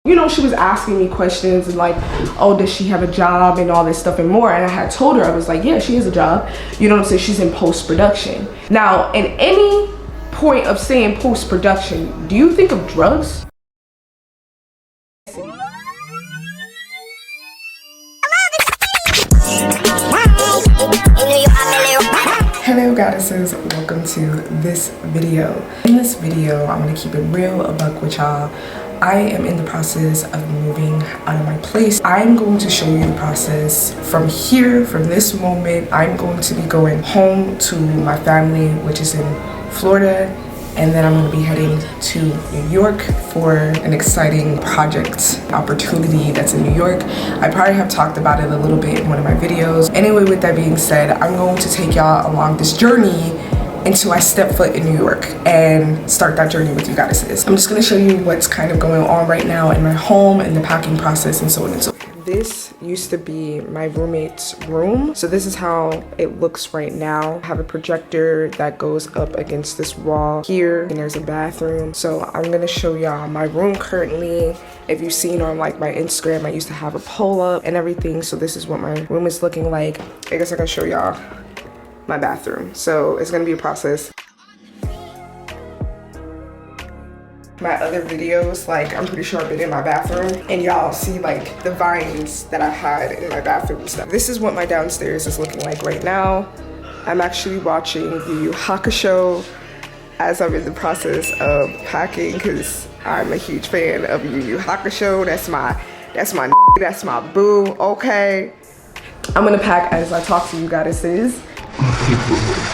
You know, she was asking me questions and like, oh, does she have a job and all this stuff and more. And I had told her, I was like, yeah, she has a job. You know what I'm saying? She's in post-production. Now, in any point of saying post-production, do you think of drugs? Hello goddesses, welcome to this video. In this video, I'm gonna keep it real, a buck with y'all. I am in the process of moving out of my place. I'm going to show you the process from here, from this moment. I'm going to be going home to my family, which is in Florida, and then I'm going to be heading to New York for an exciting project opportunity that's in New York. I probably have talked about it a little bit in one of my videos. Anyway, with that being said, I'm going to take y'all along this journey until I step foot in New York and start that journey with you goddesses. I'm just gonna show you what's kind of going on right now in my home and the packing process and so on and so forth. This used to be my roommate's room. So this is how it looks right now. I have a projector that goes up against this wall here, and there's a bathroom. So I'm gonna show y'all my room currently. If you've seen on like my Instagram, I used to have a pull up and everything. So this is what my room is looking like. I guess I can show y'all my bathroom. So it's gonna be a process. My other videos, like I'm pretty sure I've been in my bathroom and y'all see like the vines that I had in my bathroom and stuff. This is what my downstairs is looking like right now. I'm actually watching Yu Yu Hakusho as I'm in the process of packing because I'm a huge fan of Yu Yu Hakusho. That's my boo, okay? I'm gonna pack as I talk to you goddesses.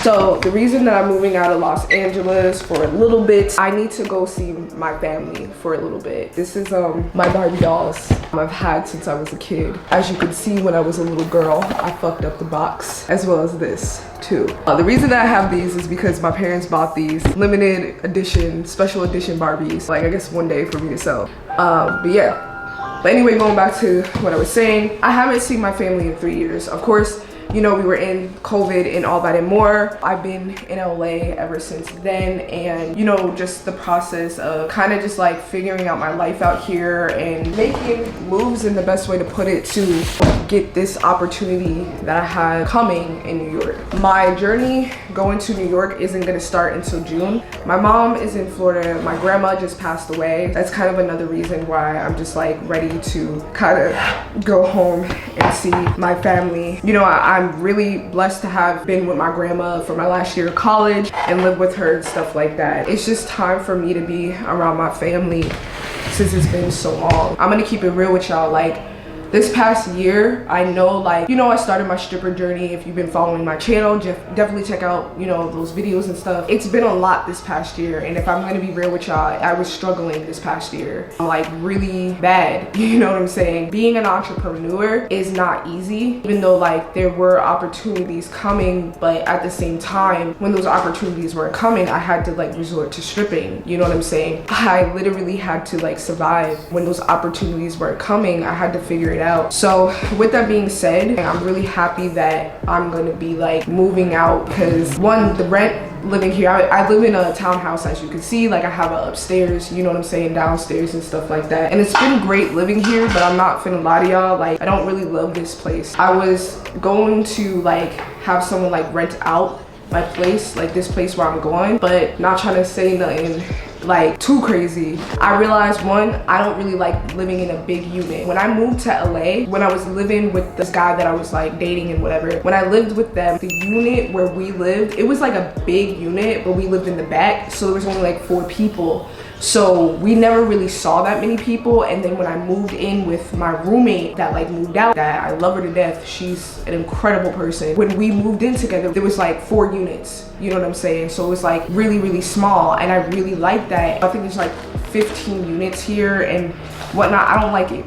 So the reason that I'm moving out of Los Angeles for a little bit, I need to go see my family for a little bit. This is my Barbie dolls I've had since I was a kid. As you can see, when I was a little girl, I fucked up the box, as well as this too. The reason that I have these is because my parents bought these limited edition, special edition Barbies, like I guess one day for me to sell. But yeah. But anyway, going back to what I was saying, I haven't seen my family in 3 years. Of course, you know, we were in COVID and all that and more. I've been in LA ever since then, and you know, just the process of kind of just like figuring out my life out here and making moves in the best way to put it to get this opportunity that I had coming in New York. My journey going to New York isn't gonna start until June. My mom is in Florida. My grandma just passed away. That's kind of another reason why I'm just like ready to kind of go home and see my family. You know, I'm really blessed to have been with my grandma for my last year of college and live with her and stuff like that. It's just time for me to be around my family since it's been so long. I'm gonna keep it real with y'all. Like, this past year, I know, like, you know, I started my stripper journey. If you've been following my channel, definitely check out, you know, those videos and stuff. It's been a lot this past year, and if I'm gonna be real with y'all, I was struggling this past year, like really bad, you know what I'm saying? Being an entrepreneur is not easy, even though like there were opportunities coming, but at the same time, when those opportunities weren't coming, I had to like resort to stripping, you know what I'm saying? I literally had to like survive. When those opportunities weren't coming, I had to figure it out. So with that being said, I'm really happy that I'm gonna be like moving out because one, the rent living here, I live in a townhouse, as you can see. Like I have an upstairs, you know what I'm saying, downstairs and stuff like that, and it's been great living here, but I'm not finna lie to y'all, like I don't really love this place. I was going to like have someone like rent out my place, like this place where I'm going, but not trying to say nothing like too crazy. I realized, one, I don't really like living in a big unit. When I moved to LA, when I was living with this guy that I was like dating and whatever, when I lived with them, the unit where we lived, it was like a big unit, but we lived in the back, so there was only like 4 people. So we never really saw that many people. And then when I moved in with my roommate that like moved out, that I love her to death, she's an incredible person. When we moved in together, there was like 4 units, you know what I'm saying? So it was like really, really small, and I really like that. I think there's like 15 units here and whatnot. I don't like it.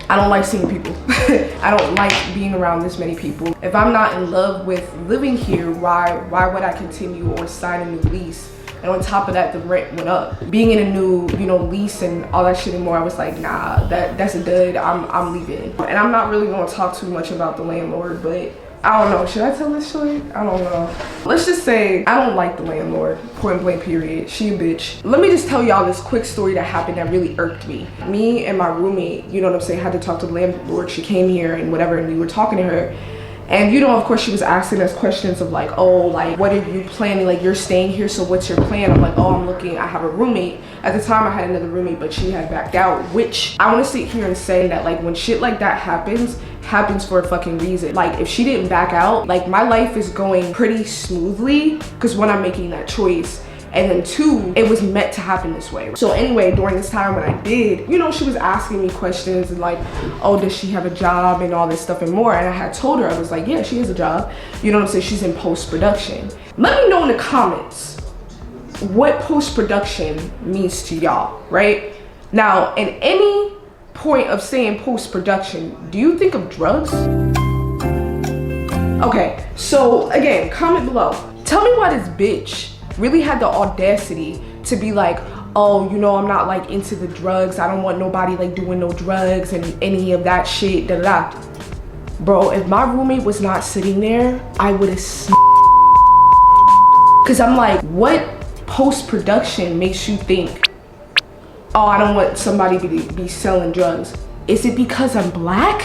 I don't like seeing people. I don't like being around this many people. If I'm not in love with living here, why would I continue or sign a new lease? And on top of that, the rent went up. Being in a new, you know, lease and all that shit and more, I was like, nah, that's a dud. I'm leaving. And I'm not really gonna talk too much about the landlord, but I don't know, should I tell this story? I don't know. Let's just say I don't like the landlord, point blank period. She a bitch. Let me just tell y'all this quick story that happened that really irked me. Me and my roommate, you know what I'm saying, had to talk to the landlord. She came here and whatever, and we were talking to her. And you know, of course, she was asking us questions of like, oh, like, what are you planning? Like, you're staying here, so what's your plan? I'm like, oh, I'm looking, I have a roommate. At the time, I had another roommate, but she had backed out, which I want to sit here and say that, like, when shit like that happens for a fucking reason. Like, if she didn't back out, like, my life is going pretty smoothly, because when I'm making that choice, and then two, it was meant to happen this way. So anyway, during this time when I did, you know, she was asking me questions and like, oh, does she have a job and all this stuff and more. And I had told her, I was like, yeah, she has a job. You know what I'm saying? She's in post-production. Let me know in the comments what post-production means to y'all, right? Now, in any point of saying post-production, do you think of drugs? Okay, so again, comment below. Tell me why this bitch really had the audacity to be like, oh, you know, I'm not like into the drugs. I don't want nobody like doing no drugs and any of that shit, da da da. Bro, if my roommate was not sitting there, I would have Cause I'm like, what post-production makes you think, oh, I don't want somebody to be selling drugs? Is it because I'm black?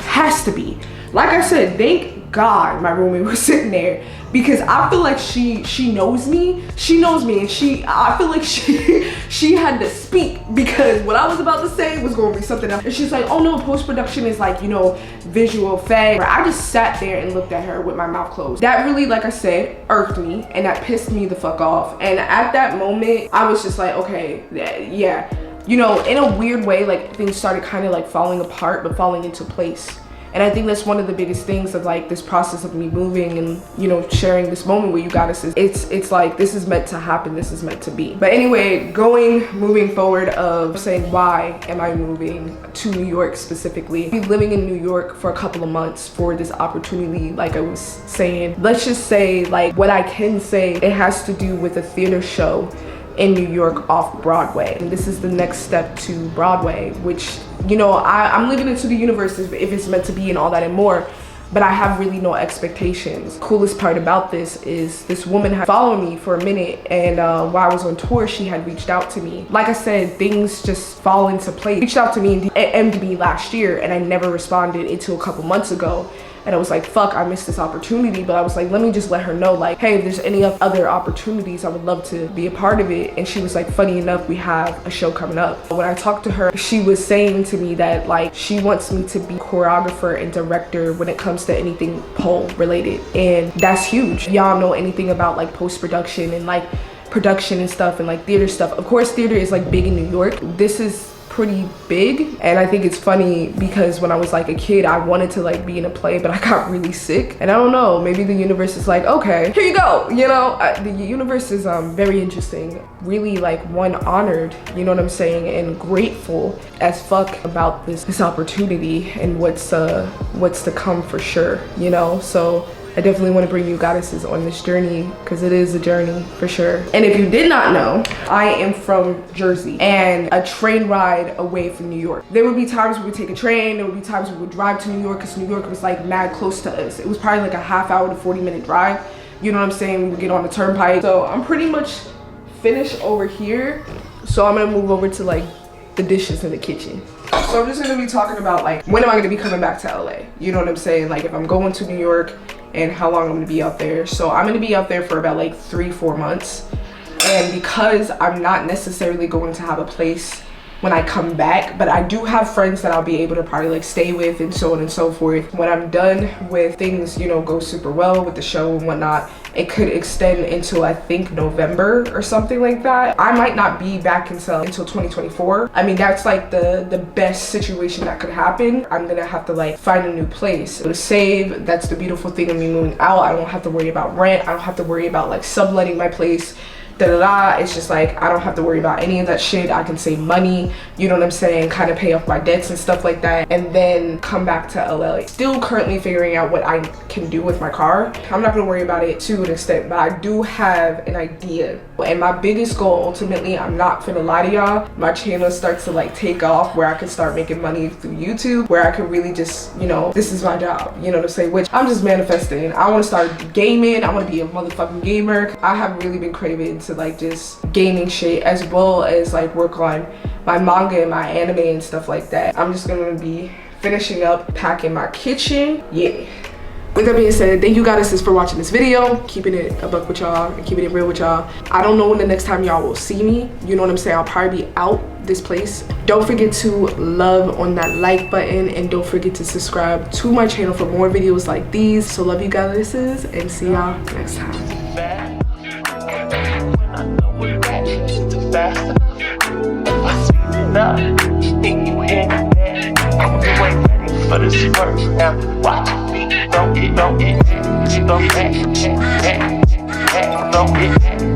Has to be. Like I said, thank God my roommate was sitting there, because I feel like she knows me. She knows me, and I feel like she had to speak, because what I was about to say was going to be something else. And she's like, oh no, post-production is like, you know, visual effect. I just sat there and looked at her with my mouth closed. That really, like I said, irked me, and that pissed me the fuck off. And at that moment, I was just like, okay, yeah. You know, in a weird way, like things started kind of like falling apart, but falling into place. And I think that's one of the biggest things of like this process of me moving and, you know, sharing this moment with you guys is it's like, this is meant to happen, this is meant to be. But anyway, moving forward of saying, why am I moving to New York specifically? I've been living in New York for a couple of months for this opportunity, like I was saying. Let's just say, like, what I can say, it has to do with a theater show in New York off Broadway. And this is the next step to Broadway, which, you know, I'm living into the universe if it's meant to be and all that and more, but I have really no expectations. Coolest part about this is this woman had followed me for a minute, and while I was on tour, she had reached out to me. Like I said, things just fall into place. Reached out to me and DM'd me last year, and I never responded until a couple months ago. And I was like, fuck, I missed this opportunity. But I was like, let me just let her know, like, hey, if there's any other opportunities, I would love to be a part of it. And she was like, funny enough, we have a show coming up. When I talked to her, she was saying to me that like, she wants me to be choreographer and director when it comes to anything pole related. And that's huge. Y'all know anything about like post-production and like production and stuff and like theater stuff. Of course, theater is like big in New York. This is pretty big, and I think it's funny because when I was like a kid, I wanted to like be in a play, but I got really sick, and I don't know, maybe the universe is like, okay, here you go, you know. The universe is very interesting, really like honored, you know what I'm saying, and grateful as fuck about this opportunity and what's to come for sure, you know. So I definitely want to bring you goddesses on this journey, because it is a journey for sure. And if you did not know, I am from Jersey, and a train ride away from New York. There would be times we would take a train, there would be times we would drive to New York, because New York was like mad close to us. It was probably like a half hour to 40-minute drive. You know what I'm saying? We would get on the turnpike. So I'm pretty much finished over here. So I'm gonna move over to like the dishes in the kitchen. So I'm just gonna be talking about like, when am I gonna be coming back to LA? You know what I'm saying? Like if I'm going to New York, and how long I'm gonna be out there. So I'm gonna be out there for about like 3-4 months. And because I'm not necessarily going to have a place when I come back, but I do have friends that I'll be able to probably like stay with and so on and so forth. When I'm done with things, you know, go super well with the show and whatnot, it could extend into I think November or something like that. I might not be back until 2024. I mean, that's like the best situation that could happen. I'm gonna have to like find a new place to save. That's the beautiful thing of me moving out. I don't have to worry about rent. I don't have to worry about like subletting my place. It's just like I don't have to worry about any of that shit. I can save money, you know what I'm saying, kind of pay off my debts and stuff like that, and then come back to LA. Still currently figuring out what I can do with my car. I'm not gonna worry about it to an extent, but I do have an idea. And my biggest goal ultimately, I'm not gonna lie to y'all, my channel starts to like take off where I can start making money through YouTube, where I can really just, you know, this is my job, you know what I'm saying, which I'm just manifesting. I want to start gaming. I want to be a motherfucking gamer. I have really been craving to like just gaming shit, as well as like work on my manga and my anime and stuff like that. I'm just gonna be finishing up packing my kitchen. Yeah. With that being said, thank you guys for watching this video, keeping it a buck with y'all and keeping it real with y'all. I don't know when the next time y'all will see me, you know what I'm saying. I'll probably be out this place. Don't forget to love on that like button, and don't forget to subscribe to my channel for more videos like these. So love you guys and see y'all next time. For this work, now watch me, don't get, don't get,